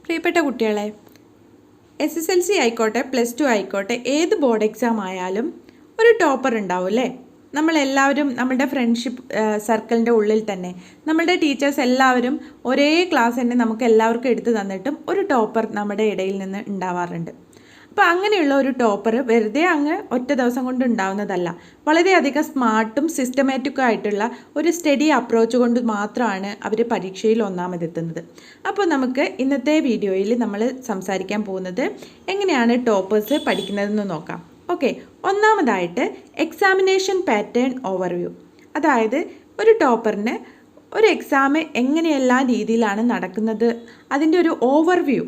പ്രിയപ്പെട്ട കുട്ടികളെ, SSLC ആയിക്കോട്ടെ +2 ആയിക്കോട്ടെ ഏത് ബോർഡ് എക്സാം ആയാലും ഒരു ടോപ്പർ ഉണ്ടാവും അല്ലേ? നമ്മളെല്ലാവരും നമ്മുടെ ഫ്രണ്ട്ഷിപ്പ് സർക്കിളിൻ്റെ ഉള്ളിൽ തന്നെ നമ്മുടെ ടീച്ചേഴ്സ് എല്ലാവരും ഒരേ ക്ലാസ് തന്നെ നമുക്ക് എല്ലാവർക്കും എടുത്തു തന്നിട്ടും ഒരു ടോപ്പർ നമ്മുടെ ഇടയിൽ നിന്ന് ഉണ്ടാവാറുണ്ട്. അപ്പോൾ അങ്ങനെയുള്ള ഒരു ടോപ്പർ വെറുതെ അങ്ങ് ഒറ്റ ദിവസം കൊണ്ട് ഉണ്ടാവുന്നതല്ല. വളരെയധികം സ്മാർട്ടും സിസ്റ്റമാറ്റിക്കും ആയിട്ടുള്ള ഒരു സ്റ്റഡി അപ്രോച്ച് കൊണ്ട് മാത്രമാണ് അവർ പരീക്ഷയിൽ ഒന്നാമതെത്തുന്നത്. അപ്പോൾ നമുക്ക് ഇന്നത്തെ വീഡിയോയിൽ നമ്മൾ സംസാരിക്കാൻ പോകുന്നത് എങ്ങനെയാണ് ടോപ്പേഴ്സ് പഠിക്കുന്നതെന്ന് നോക്കാം. ഓക്കെ, ഒന്നാമതായിട്ട് എക്സാമിനേഷൻ പാറ്റേൺ ഓവർവ്യൂ. അതായത് ഒരു ടോപ്പറിന് ഒരു എക്സാം എങ്ങനെയെല്ലാം രീതിയിലാണ് നടക്കുന്നത് അതിൻ്റെ ഒരു ഓവർവ്യൂ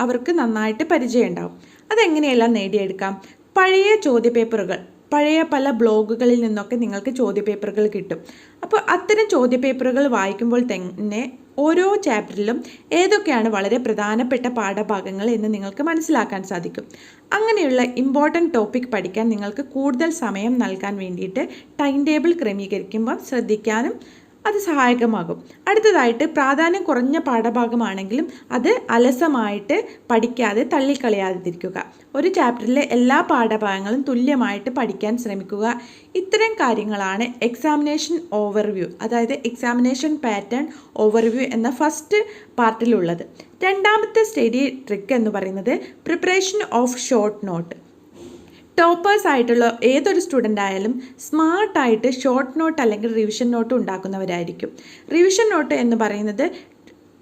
അവർക്ക് നന്നായിട്ട് പരിചയം ഉണ്ടാവും. അതെങ്ങനെയെല്ലാം നേടിയെടുക്കാം? പഴയ ചോദ്യപേപ്പറുകൾ, പഴയ പല ബ്ലോഗുകളിൽ നിന്നൊക്കെ നിങ്ങൾക്ക് ചോദ്യപേപ്പറുകൾ കിട്ടും. അപ്പോൾ അത്തരം ചോദ്യപേപ്പറുകൾ വായിക്കുമ്പോൾ തന്നെ ഓരോ ചാപ്റ്ററിലും ഏതൊക്കെയാണ് വളരെ പ്രധാനപ്പെട്ട പാഠഭാഗങ്ങൾ എന്ന് നിങ്ങൾക്ക് മനസ്സിലാക്കാൻ സാധിക്കും. അങ്ങനെയുള്ള ഇമ്പോർട്ടൻറ്റ് ടോപ്പിക് പഠിക്കാൻ നിങ്ങൾക്ക് കൂടുതൽ സമയം നൽകാൻ വേണ്ടിയിട്ട് ടൈം ടേബിൾ ക്രമീകരിക്കുമ്പോൾ ശ്രദ്ധിക്കാനും അത് സഹായകമാകും. അടുത്തതായിട്ട് പ്രാധാന്യം കുറഞ്ഞ പാഠഭാഗമാണെങ്കിലും അത് അലസമായിട്ട് പഠിക്കാതെ തള്ളിക്കളയാതിരിക്കുക. ഒരു ചാപ്റ്ററിലെ എല്ലാ പാഠഭാഗങ്ങളും തുല്യമായിട്ട് പഠിക്കാൻ ശ്രമിക്കുക. ഇത്തരം കാര്യങ്ങളാണ് എക്സാമിനേഷൻ ഓവർവ്യൂ, അതായത് എക്സാമിനേഷൻ പാറ്റേൺ ഓവർവ്യൂ എന്ന ഫസ്റ്റ് പാർട്ടിലുള്ളത്. രണ്ടാമത്തെ സ്റ്റഡി ട്രിക്ക് എന്ന് പറയുന്നത് preparation of short note. Toppers ആയിട്ടുള്ള ഏതൊരു സ്റ്റുഡൻ്റ് ആയാലും സ്മാർട്ടായിട്ട് ഷോർട്ട് നോട്ട് അല്ലെങ്കിൽ റിവിഷൻ നോട്ട് ഉണ്ടാക്കുന്നവരായിരിക്കും. റിവിഷൻ നോട്ട് എന്ന് പറയുന്നത്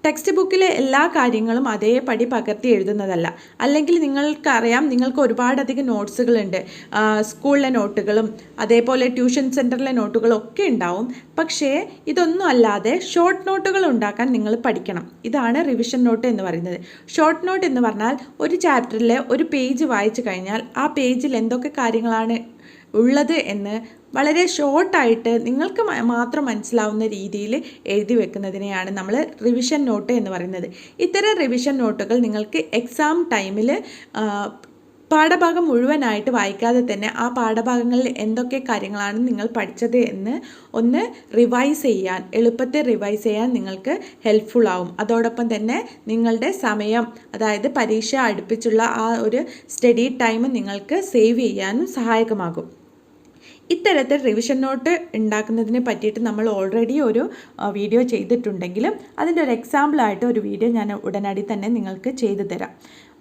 ടെക്സ്റ്റ് ബുക്കിലെ എല്ലാ കാര്യങ്ങളും അതേപടി പകർത്തി എഴുതുന്നതല്ല. അല്ലെങ്കിൽ നിങ്ങൾക്കറിയാം, നിങ്ങൾക്ക് ഒരുപാടധികം നോട്ട്സുകളുണ്ട്. സ്കൂളിലെ നോട്ടുകളും അതേപോലെ ട്യൂഷൻ സെൻറ്ററിലെ നോട്ടുകളും ഒക്കെ ഉണ്ടാവും. പക്ഷേ ഇതൊന്നും അല്ലാതെ ഷോർട്ട് നോട്ടുകൾ ഉണ്ടാക്കാൻ നിങ്ങൾ പഠിക്കണം. ഇതാണ് റിവിഷൻ നോട്ട് എന്ന് പറയുന്നത്. ഷോർട്ട് നോട്ട് എന്ന് പറഞ്ഞാൽ ഒരു ചാപ്റ്ററിലെ ഒരു പേജ് വായിച്ചു കഴിഞ്ഞാൽ ആ പേജിൽ എന്തൊക്കെ കാര്യങ്ങളാണ് ഉള്ളത് എന്ന് വളരെ ഷോർട്ടായിട്ട് നിങ്ങൾക്ക് മാത്രം മനസ്സിലാവുന്ന രീതിയിൽ എഴുതി വെക്കുന്നതിനെയാണ് നമ്മൾ റിവിഷൻ നോട്ട് എന്ന് പറയുന്നത്. ഇത്തരം റിവിഷൻ നോട്ടുകൾ നിങ്ങൾക്ക് എക്സാം ടൈമിൽ പാഠഭാഗം മുഴുവനായിട്ട് വായിക്കാതെ തന്നെ ആ പാഠഭാഗങ്ങളിൽ എന്തൊക്കെ കാര്യങ്ങളാണ് നിങ്ങൾ പഠിച്ചത് എന്ന് ഒന്ന് എളുപ്പത്തിൽ റിവൈസ് ചെയ്യാൻ നിങ്ങൾക്ക് ഹെൽപ്ഫുൾ ആവും. അതോടൊപ്പം തന്നെ നിങ്ങളുടെ സമയം, അതായത് പരീക്ഷ അടുപ്പിച്ചുള്ള ആ ഒരു സ്റ്റഡി ടൈം നിങ്ങൾക്ക് സേവ് ചെയ്യാനും സഹായകമാകും. ഇത്തരത്തിൽ റിവിഷൻ നോട്ട് ഉണ്ടാക്കുന്നതിനെ പറ്റിയിട്ട് നമ്മൾ ഓൾറെഡി ഒരു വീഡിയോ ചെയ്തിട്ടുണ്ടെങ്കിലും അതിൻ്റെ ഒരു എക്സാമ്പിളായിട്ട് ഒരു വീഡിയോ ഞാൻ ഉടനടി തന്നെ നിങ്ങൾക്ക് ചെയ്തു തരാം.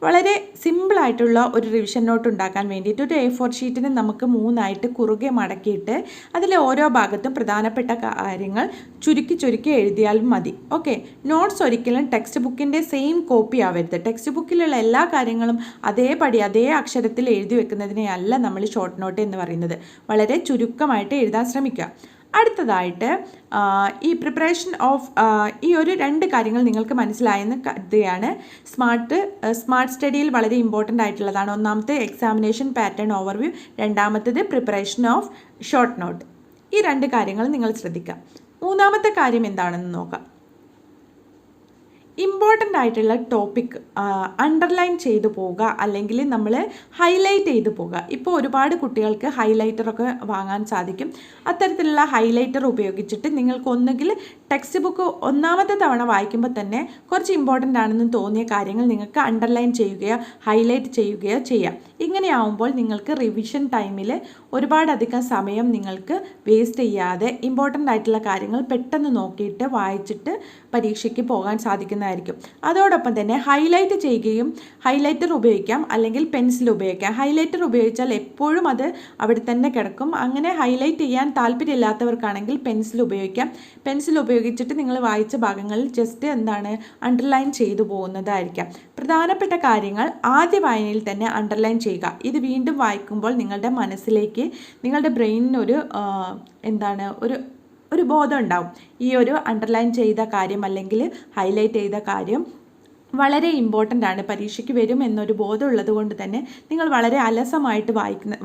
വളരെ സിമ്പിളായിട്ടുള്ള ഒരു റിവിഷൻ നോട്ട് ഉണ്ടാക്കാൻ വേണ്ടിയിട്ട് ഒരു A4 ഷീറ്റിന് നമുക്ക് 3 കുറുകെ മടക്കിയിട്ട് അതിലെ ഓരോ ഭാഗത്തും പ്രധാനപ്പെട്ട കാര്യങ്ങൾ ചുരുക്കി എഴുതിയാലും മതി. ഓക്കെ, നോട്ട്സ് ഒരിക്കലും ടെക്സ്റ്റ് ബുക്കിൻ്റെ സെയിം കോപ്പി ആവരുത്. ടെക്സ്റ്റ് ബുക്കിലുള്ള എല്ലാ കാര്യങ്ങളും അതേപടി അതേ അക്ഷരത്തിൽ എഴുതി വെക്കുന്നതിനെയല്ല നമ്മൾ ഷോർട്ട് നോട്ട് എന്ന് പറയുന്നത്. വളരെ ചുരുക്കമായിട്ട് എഴുതാൻ ശ്രമിക്കുക. അടുത്തതായിട്ട് ഈ പ്രിപ്പറേഷൻ ഓഫ് ഈ ഒരു 2 കാര്യങ്ങൾ നിങ്ങൾക്ക് മനസ്സിലായെന്ന് കരുതുകയാണ്. സ്മാർട്ട് സ്റ്റഡിയിൽ വളരെ ഇമ്പോർട്ടൻ്റ് ആയിട്ടുള്ളതാണ്. ഒന്നാമത്തെ എക്സാമിനേഷൻ പാറ്റേൺ ഓവർവ്യൂ, രണ്ടാമത്തേത് പ്രിപ്പറേഷൻ ഓഫ് ഷോർട്ട് നോട്ട്. ഈ 2 കാര്യങ്ങൾ നിങ്ങൾ ശ്രദ്ധിക്കുക. മൂന്നാമത്തെ കാര്യം എന്താണെന്ന് നോക്കാം. ഇമ്പോർട്ടൻ്റ് ആയിട്ടുള്ള ടോപ്പിക് അണ്ടർലൈൻ ചെയ്തു പോവുക, അല്ലെങ്കിൽ നമ്മൾ ഹൈലൈറ്റ് ചെയ്തു പോവുക. ഇപ്പോൾ ഒരുപാട് കുട്ടികൾക്ക് ഹൈലൈറ്ററൊക്കെ വാങ്ങാൻ സാധിക്കും. അത്തരത്തിലുള്ള ഹൈലൈറ്റർ ഉപയോഗിച്ചിട്ട് നിങ്ങൾക്ക് ഒന്നുകിൽ ടെക്സ്റ്റ് ബുക്ക് ഒന്നാമത്തെ തവണ വായിക്കുമ്പോൾ തന്നെ കുറച്ച് ഇമ്പോർട്ടൻ്റ് ആണെന്ന് തോന്നിയ കാര്യങ്ങൾ നിങ്ങൾക്ക് അണ്ടർലൈൻ ചെയ്യുകയോ ഹൈലൈറ്റ് ചെയ്യുകയോ ചെയ്യാം. ഇങ്ങനെയാവുമ്പോൾ നിങ്ങൾക്ക് റിവിഷൻ ടൈമിൽ ഒരുപാടധികം സമയം നിങ്ങൾക്ക് വേസ്റ്റ് ചെയ്യാതെ ഇമ്പോർട്ടൻ്റ് ആയിട്ടുള്ള കാര്യങ്ങൾ പെട്ടെന്ന് നോക്കിയിട്ട് വായിച്ചിട്ട് പരീക്ഷയ്ക്ക് പോകാൻ സാധിക്കുന്നതായിരിക്കും. അതോടൊപ്പം തന്നെ ഹൈലൈറ്റ് ചെയ്യുകയും, ഹൈലൈറ്റർ ഉപയോഗിക്കാം അല്ലെങ്കിൽ പെൻസിൽ ഉപയോഗിക്കാം. ഹൈലൈറ്റർ ഉപയോഗിച്ചാൽ എപ്പോഴും അത് അവിടെ തന്നെ കിടക്കും. അങ്ങനെ ഹൈലൈറ്റ് ചെയ്യാൻ താല്പര്യമില്ലാത്തവർക്കാണെങ്കിൽ പെൻസിൽ ഉപയോഗിക്കാം. പെൻസിൽ ഉപയോഗിച്ചിട്ട് നിങ്ങൾ വായിച്ച ഭാഗങ്ങളിൽ ജസ്റ്റ് അണ്ടർലൈൻ ചെയ്തു പോകുന്നതായിരിക്കാം. പ്രധാനപ്പെട്ട കാര്യങ്ങൾ ആദ്യ വായനയിൽ തന്നെ അണ്ടർലൈൻ ചെയ്യുക. ഇത് വീണ്ടും വായിക്കുമ്പോൾ നിങ്ങളുടെ മനസ്സിലേക്ക്, നിങ്ങളുടെ ബ്രെയിനിനൊരു ഒരു ബോധം ഉണ്ടാവും. ഈ ഒരു അണ്ടർലൈൻ ചെയ്ത കാര്യം അല്ലെങ്കിൽ ഹൈലൈറ്റ് ചെയ്ത കാര്യം വളരെ ഇമ്പോർട്ടൻ്റ് ആണ്, പരീക്ഷയ്ക്ക് വരും എന്നൊരു ബോധം ഉള്ളത് കൊണ്ട് തന്നെ നിങ്ങൾ വളരെ അലസമായിട്ട്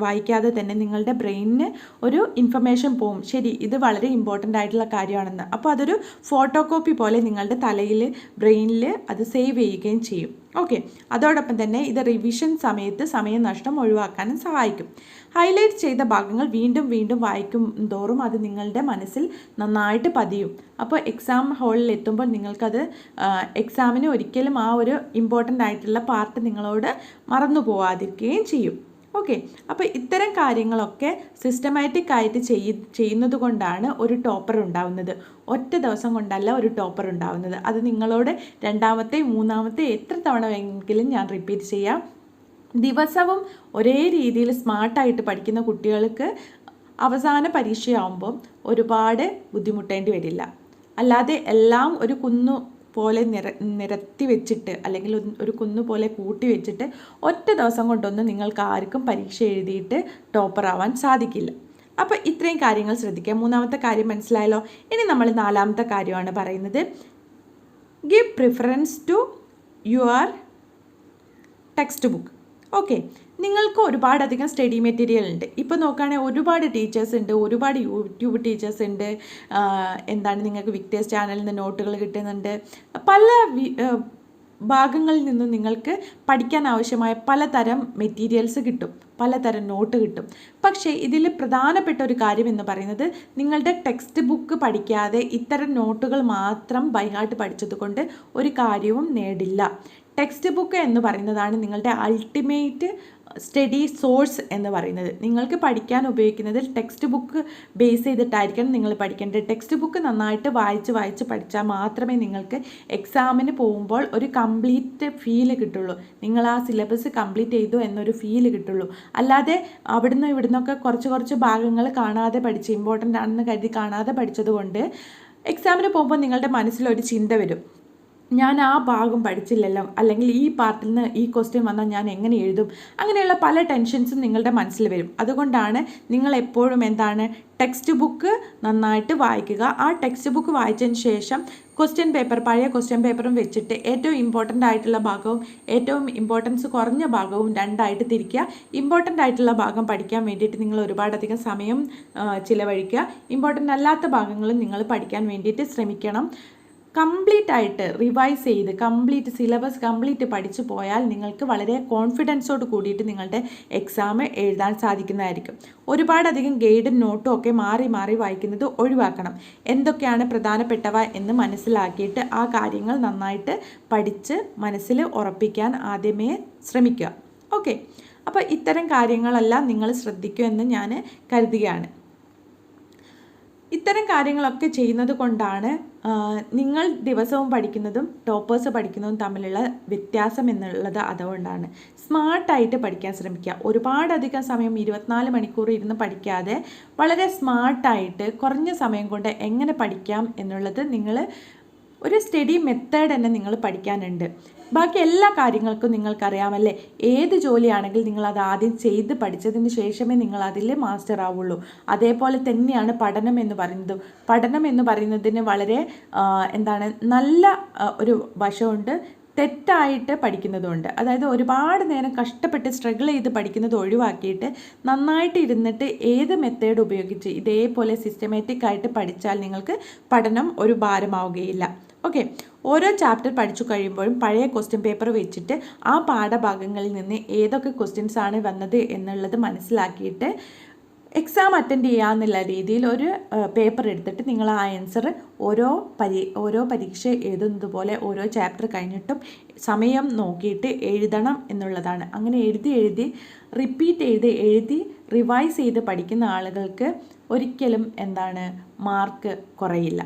വായിക്കാതെ തന്നെ നിങ്ങളുടെ ബ്രെയിനിന് ഒരു ഇൻഫർമേഷൻ പോവും, ശരി ഇത് വളരെ ഇമ്പോർട്ടൻ്റ് ആയിട്ടുള്ള കാര്യമാണെന്ന്. അപ്പോൾ അതൊരു ഫോട്ടോ കോപ്പി പോലെ നിങ്ങളുടെ തലയിൽ, ബ്രെയിനിൽ അത് സേവ് ചെയ്യുകയും ചെയ്യും. ഓക്കെ, അതോടൊപ്പം തന്നെ ഇത് റിവിഷൻ സമയത്ത് സമയനഷ്ടം ഒഴിവാക്കാനും സഹായിക്കും. ഹൈലൈറ്റ് ചെയ്ത ഭാഗങ്ങൾ വീണ്ടും വീണ്ടും വായിക്കും തോറും അത് നിങ്ങളുടെ മനസ്സിൽ നന്നായിട്ട് പതിയും. അപ്പോൾ എക്സാം ഹാളിൽ എത്തുമ്പോൾ നിങ്ങൾക്കത് എക്സാമിന് ഒരിക്കലും ആ ഒരു ഇമ്പോർട്ടൻ്റ് ആയിട്ടുള്ള പാർട്ട് നിങ്ങളോട് മറന്നു പോവാതിരിക്കുകയും ചെയ്യും. ഓക്കെ, അപ്പോൾ ഇത്തരം കാര്യങ്ങളൊക്കെ സിസ്റ്റമാറ്റിക് ആയിട്ട് ചെയ്യുന്നത് കൊണ്ടാണ് ഒരു ടോപ്പർ ഉണ്ടാവുന്നത്. ഒറ്റ ദിവസം കൊണ്ടല്ല ഒരു ടോപ്പർ ഉണ്ടാവുന്നത്. അത് നിങ്ങളോട് രണ്ടാമത്തെ മൂന്നാമത്തെ എത്ര തവണ വേണമെങ്കിലും ഞാൻ റിപ്പീറ്റ് ചെയ്യാം. ദിവസവും ഒരേ രീതിയിൽ സ്മാർട്ടായിട്ട് പഠിക്കുന്ന കുട്ടികൾക്ക് അവസാന പരീക്ഷയാവുമ്പം ഒരുപാട് ബുദ്ധിമുട്ടേണ്ടി വരില്ല. അല്ലാതെ എല്ലാം ഒരു കുന്നു പോലെ നിരത്തി വെച്ചിട്ട് അല്ലെങ്കിൽ ഒരു കുന്നു പോലെ കൂട്ടി വെച്ചിട്ട് ഒറ്റ ദിവസം കൊണ്ടൊന്നും നിങ്ങൾക്ക് ആർക്കും പരീക്ഷ എഴുതിയിട്ട് ടോപ്പർ ആവാൻ സാധിക്കില്ല. അപ്പോൾ ഇത്രയും കാര്യങ്ങൾ ശ്രദ്ധിക്കുക. മൂന്നാമത്തെ കാര്യം മനസ്സിലായല്ലോ. ഇനി നമ്മൾ നാലാമത്തെ കാര്യമാണ് പറയുന്നത്. Give preference to your text book. Okay, നിങ്ങൾക്ക് ഒരുപാടധികം സ്റ്റഡി മെറ്റീരിയൽ ഉണ്ട്. ഇപ്പോൾ നോക്കുകയാണെങ്കിൽ ഒരുപാട് ടീച്ചേഴ്സ് ഉണ്ട്, ഒരുപാട് യൂട്യൂബ് ടീച്ചേഴ്സ് ഉണ്ട്. നിങ്ങൾക്ക് വിക്ടേഴ്സ് ചാനലിൽ നിന്ന് നോട്ടുകൾ കിട്ടുന്നുണ്ട്. പല ഭാഗങ്ങളിൽ നിന്നും നിങ്ങൾക്ക് പഠിക്കാൻ ആവശ്യമായ പലതരം മെറ്റീരിയൽസ് കിട്ടും, പലതരം നോട്ട് കിട്ടും. പക്ഷേ ഇതിൽ പ്രധാനപ്പെട്ട ഒരു കാര്യം എന്ന് പറയുന്നത്, നിങ്ങളുടെ ടെക്സ്റ്റ് ബുക്ക് പഠിക്കാതെ ഇത്തരം നോട്ടുകൾ മാത്രം ബൈ ഹാർട്ട് പഠിച്ചത് കൊണ്ട് ഒരു കാര്യവും നേടില്ല. ടെക്സ്റ്റ് ബുക്ക് എന്ന് പറയുന്നതാണ് നിങ്ങളുടെ അൾട്ടിമേറ്റ് സ്റ്റഡി സോഴ്സ് എന്ന് പറയുന്നത്. നിങ്ങൾക്ക് പഠിക്കാൻ ഉപയോഗിക്കുന്നത് ടെക്സ്റ്റ് ബുക്ക് ബേസ് ചെയ്തിട്ടായിരിക്കണം നിങ്ങൾ പഠിക്കേണ്ടത്. ടെക്സ്റ്റ് ബുക്ക് നന്നായിട്ട് വായിച്ച് പഠിച്ചാൽ മാത്രമേ നിങ്ങൾക്ക് എക്സാമിന് പോകുമ്പോൾ ഒരു കംപ്ലീറ്റ് ഫീല് കിട്ടുള്ളൂ. നിങ്ങൾ ആ സിലബസ് കംപ്ലീറ്റ് ചെയ്തു എന്നൊരു ഫീല് കിട്ടുള്ളൂ. അല്ലാതെ അവിടുന്ന് ഇവിടുന്നൊക്കെ കുറച്ച് ഭാഗങ്ങൾ കാണാതെ പഠിച്ച് ഇമ്പോർട്ടൻ്റ് ആണെന്ന് കരുതി കാണാതെ പഠിച്ചതുകൊണ്ട് എക്സാമിന് പോകുമ്പോൾ നിങ്ങളുടെ മനസ്സിലൊരു ചിന്ത വരും, ഞാൻ ആ ഭാഗം പഠിച്ചില്ലല്ലോ, അല്ലെങ്കിൽ ഈ പാർട്ടിൽ നിന്ന് ഈ ക്വസ്റ്റ്യൻ വന്നാൽ ഞാൻ എങ്ങനെ എഴുതും. അങ്ങനെയുള്ള പല ടെൻഷൻസും നിങ്ങളുടെ മനസ്സിൽ വരും. അതുകൊണ്ടാണ് നിങ്ങൾ എപ്പോഴും ടെക്സ്റ്റ് ബുക്ക് നന്നായിട്ട് വായിക്കുക. ആ ടെക്സ്റ്റ് ബുക്ക് വായിച്ചതിന് ശേഷം പഴയ ക്വസ്റ്റ്യൻ പേപ്പറും വെച്ചിട്ട് ഏറ്റവും ഇമ്പോർട്ടൻ്റ് ആയിട്ടുള്ള ഭാഗവും ഏറ്റവും ഇമ്പോർട്ടൻസ് കുറഞ്ഞ ഭാഗവും രണ്ടായിട്ട് തിരിക്കുക. ഇമ്പോർട്ടൻ്റ് ആയിട്ടുള്ള ഭാഗം പഠിക്കാൻ വേണ്ടിയിട്ട് നിങ്ങൾ ഒരുപാടധികം സമയം ചിലവഴിക്കുക. ഇമ്പോർട്ടൻ്റ് അല്ലാത്ത ഭാഗങ്ങളും നിങ്ങൾ പഠിക്കാൻ വേണ്ടിയിട്ട് ശ്രമിക്കണം. കംപ്ലീറ്റ് ആയിട്ട് റിവൈസ് ചെയ്ത് സിലബസ് കംപ്ലീറ്റ് പഠിച്ചു പോയാൽ നിങ്ങൾക്ക് വളരെ കോൺഫിഡൻസോട് കൂടിയിട്ട് നിങ്ങളുടെ എക്സാം എഴുതാൻ സാധിക്കുന്നതായിരിക്കും. ഒരുപാടധികം ഗൈഡും നോട്ടും ഒക്കെ മാറി വായിക്കുന്നത് ഒഴിവാക്കണം. എന്തൊക്കെയാണ് പ്രധാനപ്പെട്ടവ എന്ന് മനസ്സിലാക്കിയിട്ട് ആ കാര്യങ്ങൾ നന്നായിട്ട് പഠിച്ച് മനസ്സിൽ ഉറപ്പിക്കാൻ ആദ്യമേ ശ്രമിക്കുക. ഓക്കെ, അപ്പോൾ ഇത്തരം കാര്യങ്ങളെല്ലാം നിങ്ങൾ ശ്രദ്ധിക്കുമെന്ന് ഞാൻ കരുതുകയാണ്. ഇത്തരം കാര്യങ്ങളൊക്കെ ചെയ്യുന്നത് കൊണ്ടാണ് നിങ്ങൾ ദിവസവും പഠിക്കുന്നതും ടോപ്പേഴ്സ് പഠിക്കുന്നതും തമ്മിലുള്ള വ്യത്യാസം എന്നുള്ളത്. അതുകൊണ്ടാണ് സ്മാർട്ടായിട്ട് പഠിക്കാൻ ശ്രമിക്കുക. ഒരുപാടധികം സമയം 24 മണിക്കൂർ ഇരുന്ന് പഠിക്കാതെ വളരെ സ്മാർട്ടായിട്ട് കുറഞ്ഞ സമയം കൊണ്ട് എങ്ങനെ പഠിക്കാം എന്നുള്ളത് നിങ്ങൾ ഒരു സ്റ്റഡി മെത്തേഡ് തന്നെ നിങ്ങൾ പഠിക്കാനുണ്ട്. ബാക്കി എല്ലാ കാര്യങ്ങൾക്കും നിങ്ങൾക്കറിയാമല്ലേ. ഏത് ജോലിയാണെങ്കിൽ നിങ്ങൾ അത് ആദ്യം ചെയ്ത് പഠിച്ചതിന് ശേഷമേ നിങ്ങൾ അതിൽ മാസ്റ്റർ ആവുള്ളൂ. അതേപോലെ തന്നെയാണ് പഠനം എന്ന് പറയുന്നത്. പഠനം എന്ന് പറയുന്നതിന് വളരെ നല്ല ഒരു വശമുണ്ട്, തെറ്റായിട്ട് പഠിക്കുന്നതുകൊണ്ട്. അതായത് ഒരുപാട് നേരം കഷ്ടപ്പെട്ട് സ്ട്രഗിൾ ചെയ്ത് പഠിക്കുന്നത് ഒഴിവാക്കിയിട്ട് നന്നായിട്ട് ഇരുന്നിട്ട് ഏത് മെത്തേഡ് ഉപയോഗിച്ച് ഇതേപോലെ സിസ്റ്റമാറ്റിക് ആയിട്ട് പഠിച്ചാൽ നിങ്ങൾക്ക് പഠനം ഒരു ഭാരമാവുകയില്ല. ഓക്കെ, ഓരോ ചാപ്റ്റർ പഠിച്ചു കഴിയുമ്പോഴും പഴയ ക്വസ്റ്റ്യൻ പേപ്പർ വെച്ചിട്ട് ആ പാഠഭാഗങ്ങളിൽ നിന്ന് ഏതൊക്കെ ക്വസ്റ്റ്യൻസ് ആണ് വന്നത് എന്നുള്ളത് മനസ്സിലാക്കിയിട്ട് എക്സാം അറ്റൻഡ് ചെയ്യാമെന്നുള്ള രീതിയിൽ ഒരു പേപ്പർ എടുത്തിട്ട് നിങ്ങൾ ആ ആൻസർ ഓരോ പരീക്ഷ എഴുതുന്നത് പോലെ ഓരോ ചാപ്റ്റർ കഴിഞ്ഞിട്ടും സമയം നോക്കിയിട്ട് എഴുതണം എന്നുള്ളതാണ്. അങ്ങനെ എഴുതി റിപ്പീറ്റ് എഴുതി റിവൈസ് ചെയ്ത് പഠിക്കുന്ന ആളുകൾക്ക് ഒരിക്കലും മാർക്ക് കുറയില്ല.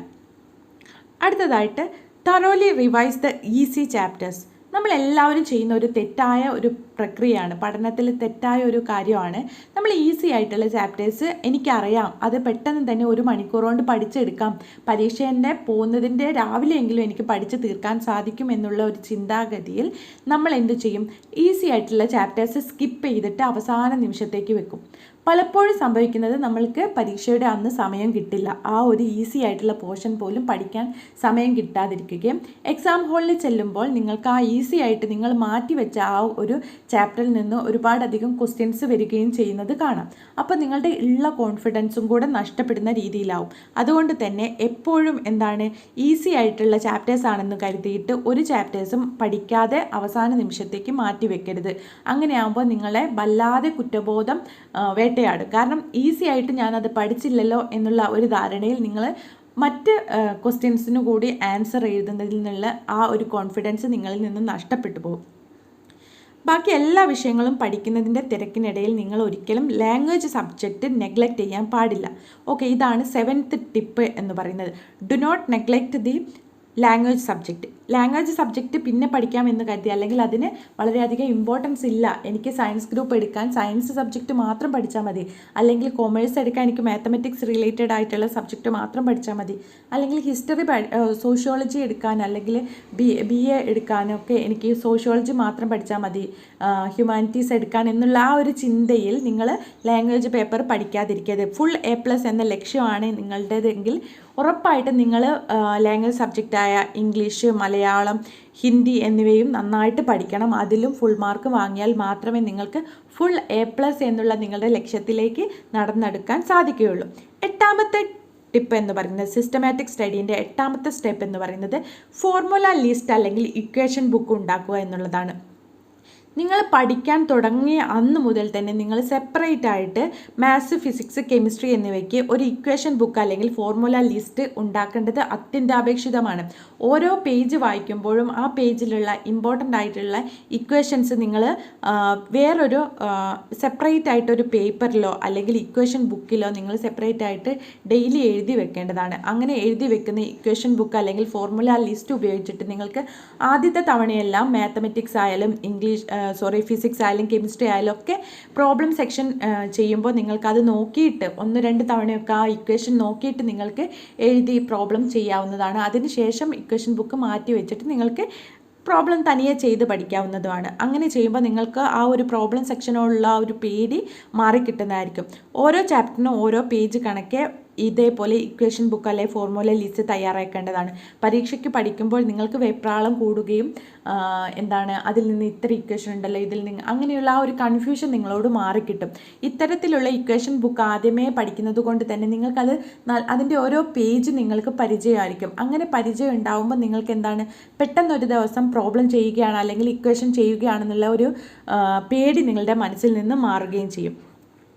അടുത്തതായിട്ട് thoroughly revise the easy chapters. നമ്മളെല്ലാവരും ചെയ്യുന്ന ഒരു തെറ്റായ ഒരു പ്രക്രിയയാണ്, പഠനത്തിൽ തെറ്റായ ഒരു കാര്യമാണ്. നമ്മൾ ഈസി ആയിട്ടുള്ള ചാപ്റ്റേഴ്സ് എനിക്കറിയാം, അത് പെട്ടെന്ന് തന്നെ 1 മണിക്കൂർ കൊണ്ട് പഠിച്ചെടുക്കാം, പരീക്ഷേൻ്റെ പോകുന്നതിൻ്റെ രാവിലെയെങ്കിലും എനിക്ക് പഠിച്ച് തീർക്കാൻ സാധിക്കും എന്നുള്ള ഒരു ചിന്താഗതിയിൽ നമ്മൾ എന്ത് ചെയ്യും, ഈസി ആയിട്ടുള്ള ചാപ്റ്റേഴ്സ് സ്കിപ്പ് ചെയ്തിട്ട് അവസാന നിമിഷത്തേക്ക് വെക്കും. പലപ്പോഴും സംഭവിക്കുന്നത് നമ്മൾക്ക് പരീക്ഷയുടെ അന്ന് സമയം കിട്ടില്ല, ആ ഒരു ഈസി ആയിട്ടുള്ള പോർഷൻ പോലും പഠിക്കാൻ സമയം കിട്ടാതിരിക്കുകയും എക്സാം ഹാളിൽ ചെല്ലുമ്പോൾ നിങ്ങൾക്ക് ആ ഈസി ആയിട്ട് നിങ്ങൾ മാറ്റിവെച്ച ആ ഒരു ചാപ്റ്ററിൽ നിന്ന് ഒരുപാടധികം ക്വസ്റ്റ്യൻസ് വരികയും ചെയ്യുന്നത് കാണാം. അപ്പോൾ നിങ്ങളുടെ ഉള്ള കോൺഫിഡൻസും കൂടെ നഷ്ടപ്പെടുന്ന രീതിയിലാവും. അതുകൊണ്ട് തന്നെ എപ്പോഴും ഈസി ആയിട്ടുള്ള ചാപ്റ്റേഴ്സ് ആണെന്ന് കരുതിയിട്ട് ഒരു ചാപ്റ്റേഴ്സും പഠിക്കാതെ അവസാന നിമിഷത്തേക്ക് മാറ്റി വെക്കരുത്. അങ്ങനെയാകുമ്പോൾ നിങ്ങളെ വല്ലാതെ കുറ്റബോധം വേട്ടയാടും. കാരണം ഈസി ആയിട്ട് ഞാനത് പഠിച്ചില്ലല്ലോ എന്നുള്ള ഒരു ധാരണയിൽ നിങ്ങൾ മറ്റ് ക്വസ്റ്റ്യൻസിനു കൂടി ആൻസർ എഴുതുന്നതിൽ നിന്നുള്ള ആ ഒരു കോൺഫിഡൻസ് നിങ്ങളിൽ നിന്ന് നഷ്ടപ്പെട്ടു പോകും. ബാക്കി എല്ലാ വിഷയങ്ങളും പഠിക്കുന്നതിൻ്റെ തിരക്കിനിടയിൽ നിങ്ങൾ ഒരിക്കലും ലാംഗ്വേജ് സബ്ജക്റ്റ് നെഗ്ലക്റ്റ് ചെയ്യാൻ പാടില്ല. ഓക്കെ, ഇതാണ് 7th ടിപ്പ് എന്ന് പറയുന്നത്. Do not neglect the language subject പിന്നെ പഠിക്കാമെന്ന് കരുതി, അല്ലെങ്കിൽ അതിന് വളരെയധികം ഇമ്പോർട്ടൻസ് ഇല്ല, എനിക്ക് സയൻസ് ഗ്രൂപ്പ് എടുക്കാൻ സയൻസ് സബ്ജക്റ്റ് മാത്രം പഠിച്ചാൽ മതി, അല്ലെങ്കിൽ കൊമേഴ്സ് എടുക്കാൻ എനിക്ക് മാത്തമെറ്റിക്സ് റിലേറ്റഡ് ആയിട്ടുള്ള സബ്ജക്റ്റ് മാത്രം പഠിച്ചാൽ മതി, അല്ലെങ്കിൽ ഹിസ്റ്ററി സോഷ്യോളജി എടുക്കാൻ അല്ലെങ്കിൽ ബി എ എടുക്കാനൊക്കെ എനിക്ക് സോഷ്യോളജി മാത്രം പഠിച്ചാൽ മതി, ഹ്യൂമാനിറ്റീസ് എടുക്കാൻ എന്നുള്ള ആ ഒരു ചിന്തയിൽ നിങ്ങൾ ലാംഗ്വേജ് പേപ്പർ പഠിക്കാതിരിക്കരുത്. ഫുൾ A+ എന്ന ലക്ഷ്യമാണ് നിങ്ങളുടേതെങ്കിൽ ഉറപ്പായിട്ടും നിങ്ങൾ ലാംഗ്വേജ് സബ്ജക്റ്റായ ഇംഗ്ലീഷ്, മലയാളം, ഹിന്ദി എന്നിവയും നന്നായിട്ട് പഠിക്കണം. അതിലും ഫുൾ മാർക്ക് വാങ്ങിയാൽ മാത്രമേ നിങ്ങൾക്ക് ഫുൾ A+ എന്നുള്ള നിങ്ങളുടെ ലക്ഷ്യത്തിലേക്ക് നടന്നെടുക്കാൻ സാധിക്കുകയുള്ളൂ. 8ാമത്തെ ടിപ്പ് എന്ന് പറയുന്നത്, സിസ്റ്റമാറ്റിക് സ്റ്റഡീൻ്റെ 8ാമത്തെ സ്റ്റെപ്പ് എന്ന് പറയുന്നത് ഫോർമുല ലിസ്റ്റ് അല്ലെങ്കിൽ ഇക്വേഷൻ ബുക്ക് ഉണ്ടാക്കുക എന്നുള്ളതാണ്. നിങ്ങൾ പഠിക്കാൻ തുടങ്ങിയ അന്ന് മുതൽ തന്നെ നിങ്ങൾ സെപ്പറേറ്റ് ആയിട്ട് മാത്സ്, ഫിസിക്സ്, കെമിസ്ട്രി എന്നിവയ്ക്ക് ഒരു ഇക്വേഷൻ ബുക്ക് അല്ലെങ്കിൽ ഫോർമുല ലിസ്റ്റ് ഉണ്ടാക്കേണ്ടത് അത്യന്താപേക്ഷിതമാണ്. ഓരോ പേജ് വായിക്കുമ്പോഴും ആ പേജിലുള്ള ഇമ്പോർട്ടൻ്റ് ആയിട്ടുള്ള ഇക്വേഷൻസ് നിങ്ങൾ വേറൊരു സെപ്പറേറ്റ് ആയിട്ടൊരു പേപ്പറിലോ അല്ലെങ്കിൽ ഇക്വേഷൻ ബുക്കിലോ നിങ്ങൾ സെപ്പറേറ്റ് ആയിട്ട് ഡെയിലി എഴുതി വെക്കേണ്ടതാണ്. അങ്ങനെ എഴുതി വെക്കുന്ന ഇക്വേഷൻ ബുക്ക് അല്ലെങ്കിൽ ഫോർമുല ലിസ്റ്റ് ഉപയോഗിച്ചിട്ട് നിങ്ങൾക്ക് ആദ്യത്തെ തവണയെല്ലാം മാത്തമെറ്റിക്സ് ആയാലും ഫിസിക്സ് ആയാലും കെമിസ്ട്രി ആയാലും ഒക്കെ പ്രോബ്ലം സെക്ഷൻ ചെയ്യുമ്പോൾ നിങ്ങൾക്കത് നോക്കിയിട്ട് 1-2 തവണയൊക്കെ ആ ഇക്വേഷൻ നോക്കിയിട്ട് നിങ്ങൾക്ക് എഴുതി പ്രോബ്ലം ചെയ്യാവുന്നതാണ്. അതിനുശേഷം ഇക്വേഷൻ ബുക്ക് മാറ്റി വെച്ചിട്ട് നിങ്ങൾക്ക് പ്രോബ്ലം തനിയെ ചെയ്ത് പഠിക്കാവുന്നതുമാണ്. അങ്ങനെ ചെയ്യുമ്പോൾ നിങ്ങൾക്ക് ആ ഒരു പ്രോബ്ലം സെക്ഷനോടുള്ള ഒരു പേടി മാറിക്കിട്ടുന്നതായിരിക്കും. ഓരോ ചാപ്റ്ററിനും ഓരോ പേജ് കണക്കെ ഇതേപോലെ ഇക്വേഷൻ ബുക്ക് അല്ലെങ്കിൽ ഫോർമുല ലിസ്റ്റ് തയ്യാറാക്കേണ്ടതാണ്. പരീക്ഷയ്ക്ക് പഠിക്കുമ്പോൾ നിങ്ങൾക്ക് വെപ്രാളം കൂടുകയും അതിൽ നിന്ന് ഇത്ര ഇക്വേഷൻ ഉണ്ടല്ലോ, ഇതിൽ നിന്ന് അങ്ങനെയുള്ള ആ ഒരു കൺഫ്യൂഷൻ നിങ്ങളോട് മാറിക്കിട്ടും. ഇത്തരത്തിലുള്ള ഇക്വേഷൻ ബുക്ക് ആദ്യമേ പഠിക്കുന്നത് കൊണ്ട് തന്നെ നിങ്ങൾക്കത് അതിൻ്റെ ഓരോ പേജ് നിങ്ങൾക്ക് പരിചയമായിരിക്കും. അങ്ങനെ പരിചയം ഉണ്ടാകുമ്പോൾ നിങ്ങൾക്ക് പെട്ടെന്നൊരു ദിവസം പ്രോബ്ലം ചെയ്യുകയാണ് അല്ലെങ്കിൽ ഇക്വേഷൻ ചെയ്യുകയാണെന്നുള്ള ഒരു പേടി നിങ്ങളുടെ മനസ്സിൽ നിന്ന് മാറുകയും ചെയ്യും.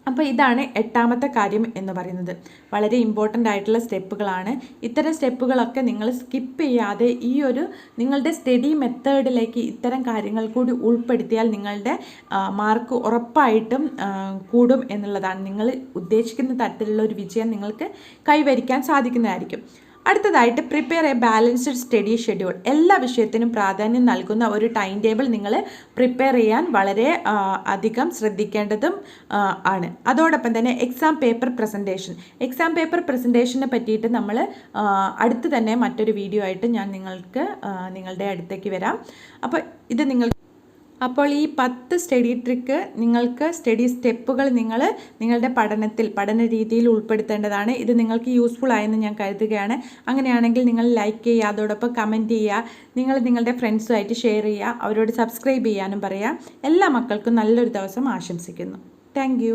അപ്പോൾ ഇതാണ് 8ാമത്തെ കാര്യം എന്ന് പറയുന്നത്. വളരെ ഇമ്പോർട്ടൻ്റ് ആയിട്ടുള്ള സ്റ്റെപ്പുകളാണ്. ഇത്തരം സ്റ്റെപ്പുകളൊക്കെ നിങ്ങൾ സ്കിപ്പ് ചെയ്യാതെ ഈ ഒരു നിങ്ങളുടെ സ്റ്റഡി മെത്തേഡിലേക്ക് ഇത്തരം കാര്യങ്ങൾ കൂടി ഉൾപ്പെടുത്തിയാൽ നിങ്ങളുടെ മാർക്ക് ഉറപ്പായിട്ടും കൂടും എന്നുള്ളതാണ്. നിങ്ങൾ ഉദ്ദേശിക്കുന്ന തരത്തിലുള്ള ഒരു വിജയം നിങ്ങൾക്ക് കൈവരിക്കാൻ സാധിക്കുന്നതായിരിക്കും. അടുത്തതായിട്ട് prepare A balanced study schedule. എല്ലാ വിഷയത്തിനും പ്രാധാന്യം നൽകുന്ന ഒരു ടൈം ടേബിൾ നിങ്ങൾ പ്രിപ്പയർ ചെയ്യാൻ വളരെ അധികം ശ്രദ്ധിക്കേണ്ടതും ആണ്. അതോടൊപ്പം തന്നെ എക്സാം പേപ്പർ പ്രസൻറ്റേഷനെ പറ്റിയിട്ട് നമ്മൾ അടുത്ത് തന്നെ മറ്റൊരു വീഡിയോ ആയിട്ട് ഞാൻ നിങ്ങളുടെ അടുത്തേക്ക് വരാം. അപ്പോൾ ഈ 10 സ്റ്റഡി ട്രിക്ക് സ്റ്റഡി സ്റ്റെപ്പുകൾ നിങ്ങളുടെ പഠന രീതിയിൽ ഉൾപ്പെടുത്തേണ്ടതാണ്. ഇത് നിങ്ങൾക്ക് യൂസ്ഫുൾ ആയെന്ന് ഞാൻ കരുതുകയാണ്. അങ്ങനെയാണെങ്കിൽ നിങ്ങൾ ലൈക്ക് ചെയ്യുക, അതോടൊപ്പം കമൻറ്റ് ചെയ്യുക, നിങ്ങളുടെ ഫ്രണ്ട്സുമായിട്ട് ഷെയർ ചെയ്യുക, അവരോട് സബ്സ്ക്രൈബ് ചെയ്യാനും പറയുക. എല്ലാ മക്കൾക്കും നല്ലൊരു ദിവസം ആശംസിക്കുന്നു. താങ്ക്